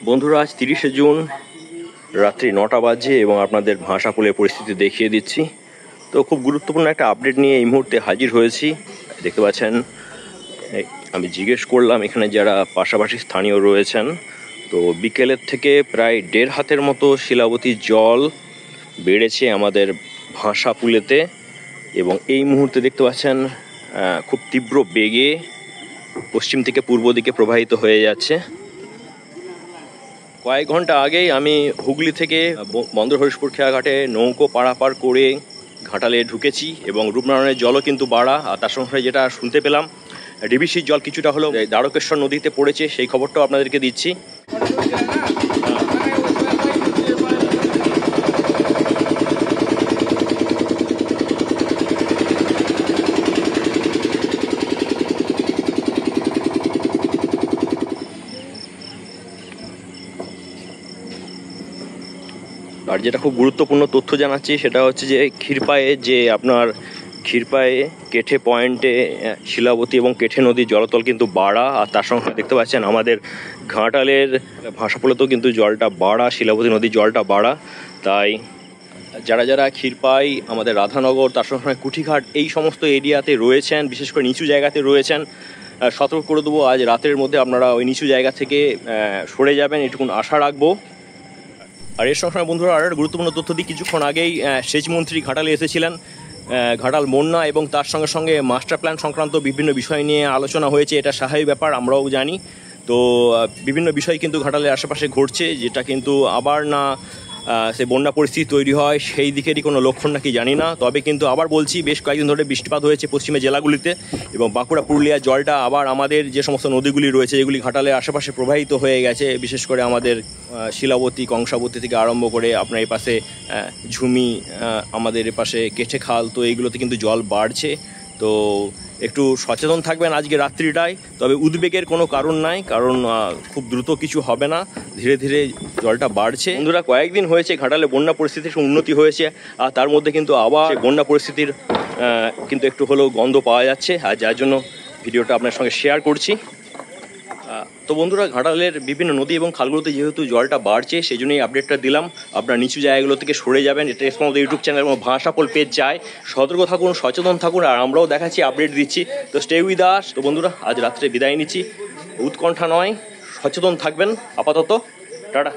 বন্ধুরা, আজ 30শে জুন রাত্রি 9টা বাজে এবং আপনাদের ভাষাকুলের পরিস্থিতি দেখিয়ে দিচ্ছি। তো খুব গুরুত্বপূর্ণ একটা আপডেট নিয়ে এই মুহূর্তে হাজির হয়েছি। দেখতে পাচ্ছেন, আমি জিজ্ঞেস করলাম এখানে যারা পাশাপাশি স্থানীয় রয়েছেন, তো বিকেলের থেকে প্রায় 1.5 হাতের মতো শিলাবতীর জল বেড়েছে আমাদের ভাষাকুলেতে এবং এই মুহূর্তে দেখতে পাচ্ছেন খুব তীব্র বেগে পশ্চিম থেকে পূর্ব দিকে প্রবাহিত হয়ে যাচ্ছে। কয়েক ঘন্টা আগেই আমি হুগলি থেকে বন্দর হরিশপুর খেয়াঘাটে নৌকো পারাপার করে ঘাটালে ঢুকেছি এবং রূপনারায়ণের জলও কিন্তু বাড়া। আর তার সঙ্গে যেটা শুনতে পেলাম, ডিবিসির জল কিছুটা হলেও দ্বারকেশ্বর নদীতে পড়েছে, সেই খবরটাও আপনাদেরকে দিচ্ছি। আর যেটা খুব গুরুত্বপূর্ণ তথ্য জানাচ্ছি সেটা হচ্ছে যে ক্ষীরপায়ে কেঠে পয়েন্টে শিলাবতী এবং কেঠে নদীর জলতল কিন্তু বাড়া। আর তার সঙ্গে দেখতে পাচ্ছেন আমাদের ঘাটালের ভাষাকুলেতেও কিন্তু জলটা বাড়া, শিলাবতী নদীর জলটা বাড়া। তাই যারা যারা ক্ষীরপাই, আমাদের রাধানগর, তার সঙ্গে কুঠিঘাট এই সমস্ত এরিয়াতে রয়েছেন, বিশেষ করে নিচু জায়গাতে রয়েছেন, সতর্ক করে দেবো আজ রাতের মধ্যে আপনারা ওই নিচু জায়গা থেকে সরে যাবেন, এটুকুন আশা রাখবো। আর এর সঙ্গে বন্ধুরা আরও একটা গুরুত্বপূর্ণ তথ্য দিই, কিছুক্ষণ আগেই সেচমন্ত্রী ঘাটালে এসেছিলেন। ঘাটাল বন্যা এবং তার সঙ্গে সঙ্গে মাস্টার প্ল্যান সংক্রান্ত বিভিন্ন বিষয় নিয়ে আলোচনা হয়েছে, এটা স্বাভাবিক ব্যাপার, আমরাও জানি। তো বিভিন্ন বিষয় কিন্তু ঘাটালের আশেপাশে ঘটছে, যেটা কিন্তু আবার না সে বন্যা পরিস্থিতি তৈরি হয় সেই দিকেরই কোনো লক্ষণ নাকি জানি না। তবে কিন্তু আবার বলছি, বেশ কয়েকদিন ধরে বৃষ্টিপাত হয়েছে পশ্চিমের জেলাগুলিতে এবং বাঁকুড়া পুরুলিয়ার জলটা আবার আমাদের যে সমস্ত নদীগুলি রয়েছে যেগুলি ঘাটালের আশেপাশে প্রবাহিত হয়ে গেছে, বিশেষ করে আমাদের শিলাবতী, কংসাবতী থেকে আরম্ভ করে আপনার এই পাশে ঝুমি, আমাদের এ পাশে কেঠে খাল, তো এইগুলোতে কিন্তু জল বাড়ছে। তো একটু সচেতন থাকবেন আজকে রাত্রিটায়। তবে উদ্বেগের কোনো কারণ নাই, কারণ খুব দ্রুত কিছু হবে না, ধীরে ধীরে জলটা বাড়ছে। বন্ধুরা, কয়েকদিন হয়েছে ঘাটালে বন্যা পরিস্থিতির উন্নতি হয়েছে, আর তার মধ্যে কিন্তু আবার বন্যা পরিস্থিতির কিন্তু একটু হলেও গন্ধ পাওয়া যাচ্ছে, আর যার জন্য ভিডিওটা আপনার সঙ্গে শেয়ার করছি। তো বন্ধুরা, ঘাটালের বিভিন্ন নদী এবং খালগুলোতে যেহেতু জলটা বাড়ছে, সেই জন্যই আপডেটটা দিলাম। আপনার নিচু জায়গাগুলো থেকে সরে যাবেন, এটা আমাদের ইউটিউব চ্যানেল এবং ভাষাকুল পেজ চায়। সতর্ক থাকুন, সচেতন থাকুন, আর আমরাও দেখাচ্ছি, আপডেট দিচ্ছি। তো স্টে উইথ আস। তো বন্ধুরা, আজ রাত্রে বিদায় নিচ্ছি। উৎকণ্ঠা নয়, সচেতন থাকবেন। আপাতত টাটা।